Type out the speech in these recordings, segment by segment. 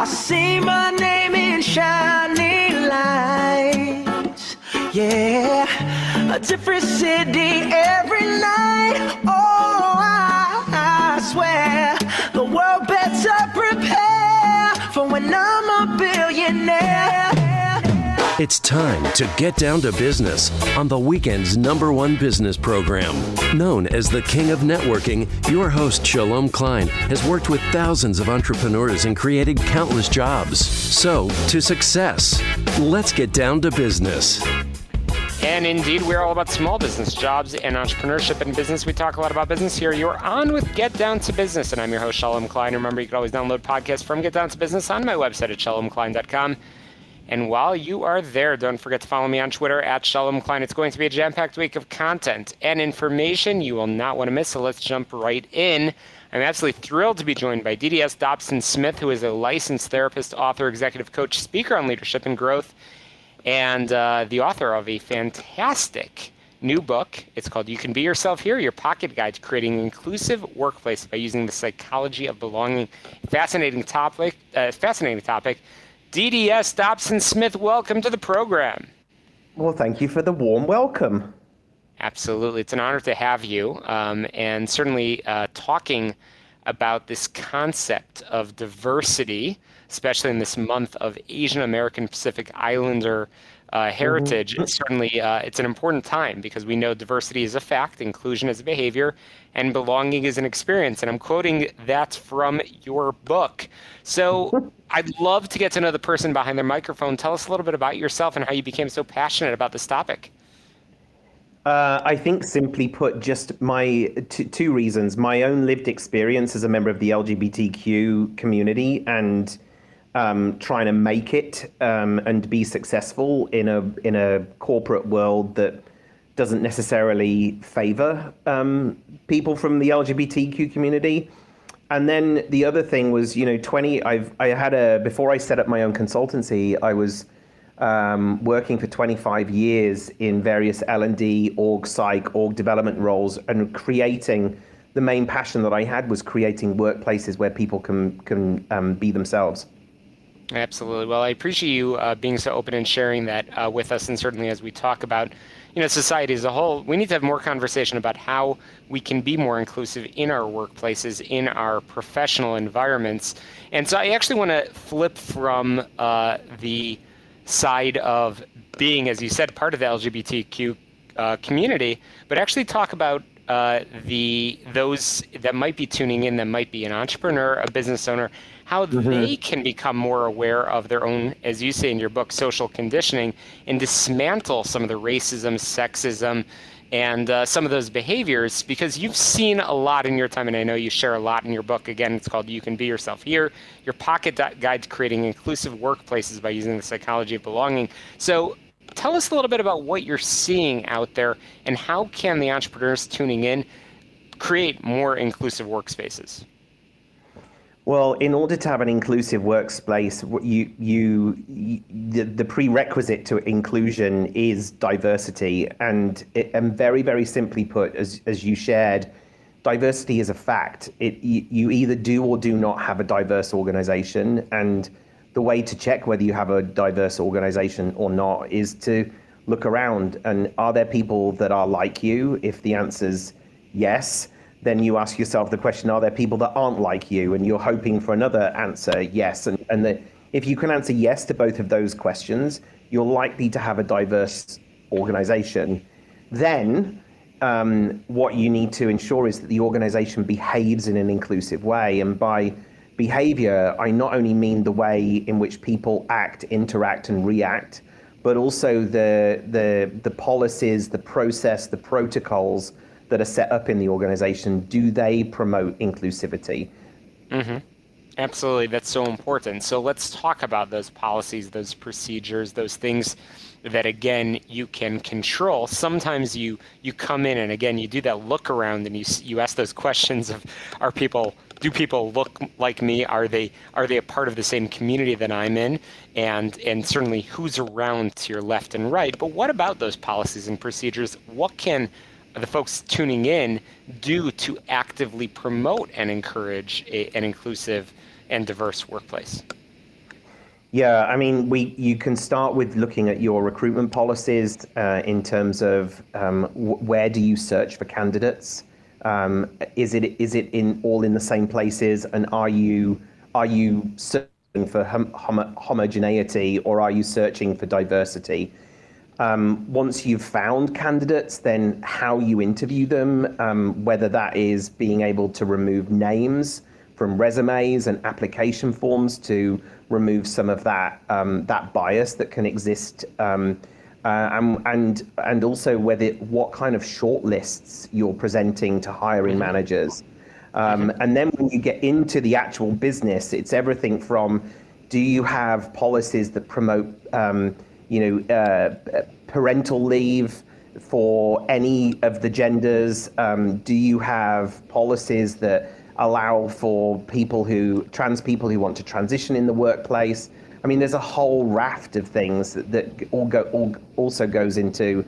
I see my name in shining lights. Yeah, a different city every night. Oh, I swear the world better prepare for when I'm a billionaire. It's time to get down to business on the weekend's #1 business program. Known as the King of Networking, your host Shalom Klein has worked with thousands of entrepreneurs and created countless jobs. So, to success. Let's get down to business. And indeed, we're all about small business, jobs, and entrepreneurship and business. We talk a lot about business here. You're on with Get Down to Business, and I'm your host, Shalom Klein. Remember, you can always download podcasts from Get Down to Business on my website at shalomklein.com. And while you are there, don't forget to follow me on Twitter at Shalom Klein. It's going to be a jam-packed week of content and information you will not want to miss, so let's jump right in. I'm absolutely thrilled to be joined by DDS Dobson-Smith, who is a licensed therapist, author, executive coach, speaker on leadership and growth, and the author of a fantastic new book. It's called You Can Be Yourself Here, Your Pocket Guide to Creating an Inclusive Workplace by Using the Psychology of Belonging. Fascinating topic. DDS Dobson-Smith, welcome to the program. Well, thank you for the warm welcome. Absolutely. It's an honor to have you, and certainly talking about this concept of diversity, especially in this month of Asian American Pacific Islander heritage. Certainly, it's an important time because we know diversity is a fact, inclusion is a behavior, and belonging is an experience. And I'm quoting that from your book. So I'd love to get to know the person behind their microphone. Tell us a little bit about yourself and how you became so passionate about this topic. I think simply put, just my two reasons. My own lived experience as a member of the LGBTQ community and trying to make it and be successful in a corporate world that doesn't necessarily favor people from the LGBTQ community. And then the other thing was, before I set up my own consultancy, I was working for 25 years in various L&D, org psych, org development roles, and the main passion that I had was creating workplaces where people can be themselves. Absolutely. Well, I appreciate you being so open and sharing that with us. And certainly as we talk about, society as a whole, we need to have more conversation about how we can be more inclusive in our workplaces, in our professional environments. And so I actually want to flip from the side of being, as you said, part of the LGBTQ community, but actually talk about those that might be tuning in, that might be an entrepreneur, a business owner, how they can become more aware of their own, as you say in your book, social conditioning, and dismantle some of the racism, sexism, and some of those behaviors, because you've seen a lot in your time, and I know you share a lot in your book. Again, it's called You Can Be Yourself Here, Your Pocket Guide to Creating Inclusive Workplaces by Using the Psychology of Belonging. So tell us a little bit about what you're seeing out there, and how can the entrepreneurs tuning in create more inclusive workspaces? Well, in order to have an inclusive workspace, the prerequisite to inclusion is diversity. And very, very simply put, as you shared, diversity is a fact. You either do or do not have a diverse organization. And the way to check whether you have a diverse organization or not is to look around. And are there people that are like you? If the answer's yes, then you ask yourself the question, are there people that aren't like you? And you're hoping for another answer, yes. And if you can answer yes to both of those questions, you're likely to have a diverse organization. Then what you need to ensure is that the organization behaves in an inclusive way. And by behavior, I not only mean the way in which people act, interact, and react, but also the policies, the process, the protocols that are set up in the organization. Do they promote inclusivity? Absolutely. That's so important. So let's talk about those policies, those procedures, those things that, again, you can control. Sometimes you come in and, again, you do that look around and you ask those questions of, do people look like me? Are they a part of the same community that I'm in? And certainly who's around to your left and right? But what about those policies and procedures? What can the folks tuning in do to actively promote and encourage an inclusive and diverse workplace? Yeah, I mean, you can start with looking at your recruitment policies in terms of where do you search for candidates? Is it all in the same places, and are you searching for homogeneity, or are you searching for diversity? Once you've found candidates, then how you interview them, whether that is being able to remove names from resumes and application forms to remove some of that that bias that can exist, and also what kind of shortlists you're presenting to hiring managers. And then when you get into the actual business, it's everything from, do you have policies that promote parental leave for any of the genders? Do you have policies that allow for trans people who want to transition in the workplace? I mean, there's a whole raft of things that also goes into,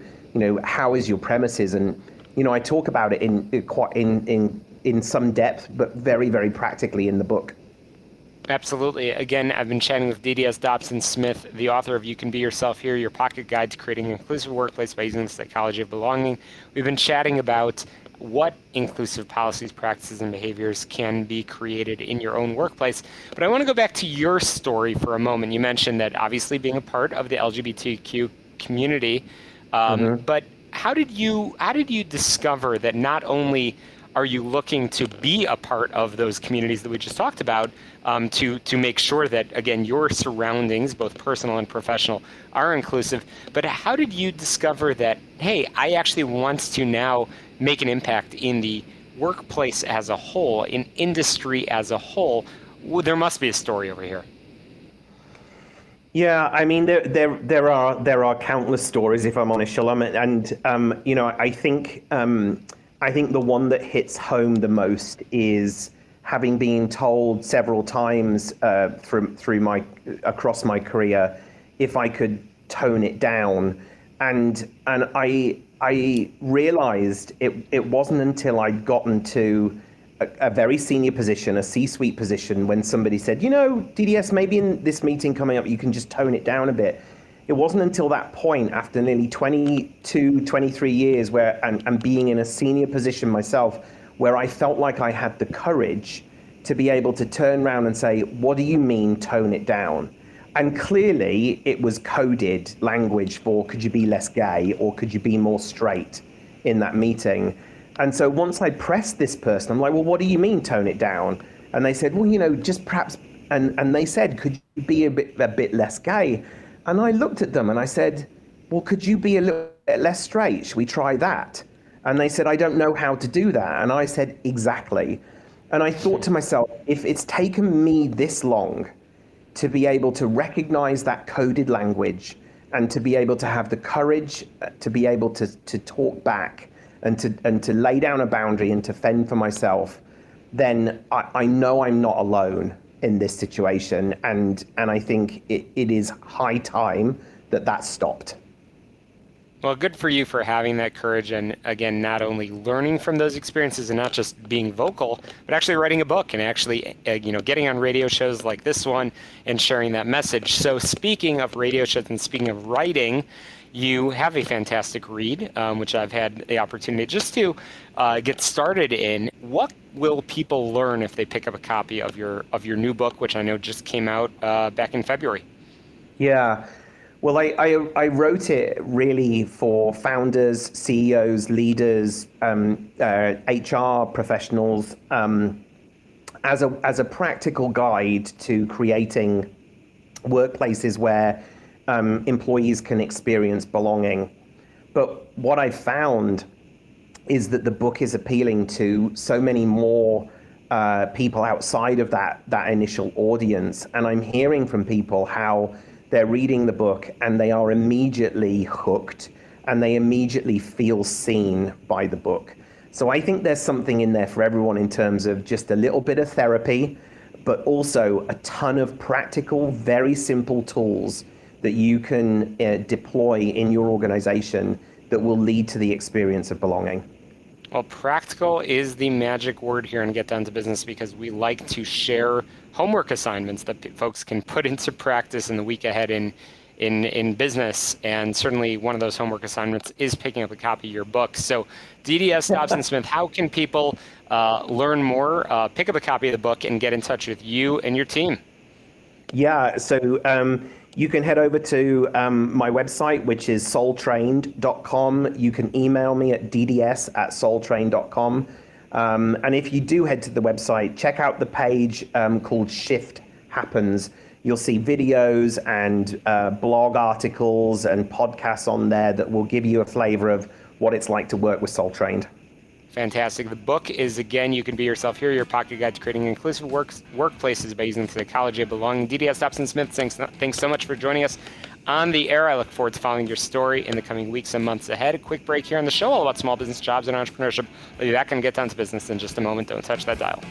how is your premises? And, I talk about it in some depth, but very, very practically in the book. Absolutely. Again, I've been chatting with DDS Dobson-Smith, the author of You Can Be Yourself Here, Your Pocket Guide to Creating an Inclusive Workplace by Using the Psychology of Belonging. We've been chatting about what inclusive policies, practices, and behaviors can be created in your own workplace. But I want to go back to your story for a moment. You mentioned that obviously being a part of the LGBTQ community, but how did you discover that not only are you looking to be a part of those communities that we just talked about, to make sure that, again, your surroundings, both personal and professional, are inclusive, but how did you discover that, hey, I actually want to now make an impact in the workplace as a whole, in industry as a whole? Well, there must be a story over here. Yeah, I mean, there are countless stories, if I'm honest, Shalom, and I think the one that hits home the most is having been told several times across my career if I could tone it down, and I realized it wasn't until I'd gotten to a very senior position, a C-suite position, when somebody said, DDS, maybe in this meeting coming up, you can just tone it down a bit. It wasn't until that point, after nearly 22, 23 years and being in a senior position myself, where I felt like I had the courage to be able to turn around and say, what do you mean tone it down? And clearly it was coded language for, could you be less gay, or could you be more straight in that meeting? And so once I pressed this person, I'm like, well, what do you mean tone it down? And they said, well, just perhaps, and they said, could you be a bit less gay? And I looked at them and I said, well, could you be a little bit less straight? Should we try that? And they said, I don't know how to do that. And I said, exactly. And I thought to myself, if it's taken me this long to be able to recognize that coded language and to be able to have the courage to be able to talk back and to lay down a boundary and to fend for myself, then I know I'm not alone in this situation, and I think it is high time that stopped. Well, good for you for having that courage, and again, not only learning from those experiences and not just being vocal, but actually writing a book and actually getting on radio shows like this one and sharing that message. So speaking of radio shows and speaking of writing, you have a fantastic read, which I've had the opportunity just to get started in. What will people learn if they pick up a copy of your new book, which I know just came out back in February? Yeah, well, I wrote it really for founders, CEOs, leaders, HR professionals, as a practical guide to creating workplaces where employees can experience belonging. But what I found is that the book is appealing to so many more people outside of that initial audience. And I'm hearing from people how they're reading the book and they are immediately hooked and they immediately feel seen by the book. So I think there's something in there for everyone in terms of just a little bit of therapy, but also a ton of practical, very simple tools that you can deploy in your organization that will lead to the experience of belonging. Well, practical is the magic word here in Get Down to Business, because we like to share homework assignments that folks can put into practice in the week ahead in business. And certainly one of those homework assignments is picking up a copy of your book. So DDS, Dobson-Smith, how can people learn more, pick up a copy of the book, and get in touch with you and your team? Yeah, so you can head over to my website, which is soultrained.com. You can email me at dds@soultrained.com. And if you do head to the website, check out the page called Shift Happens. You'll see videos and blog articles and podcasts on there that will give you a flavor of what it's like to work with Soul Trained. Fantastic. The book is, again, You Can Be Yourself Here, Your Pocket Guide to Creating Inclusive Workplaces by Using the Psychology of Belonging. DDS, Dobson-Smith, thanks so much for joining us on the air. I look forward to following your story in the coming weeks and months ahead. A quick break here on the show, all about small business, jobs, and entrepreneurship. We'll be back and Get Down to Business in just a moment. Don't touch that dial.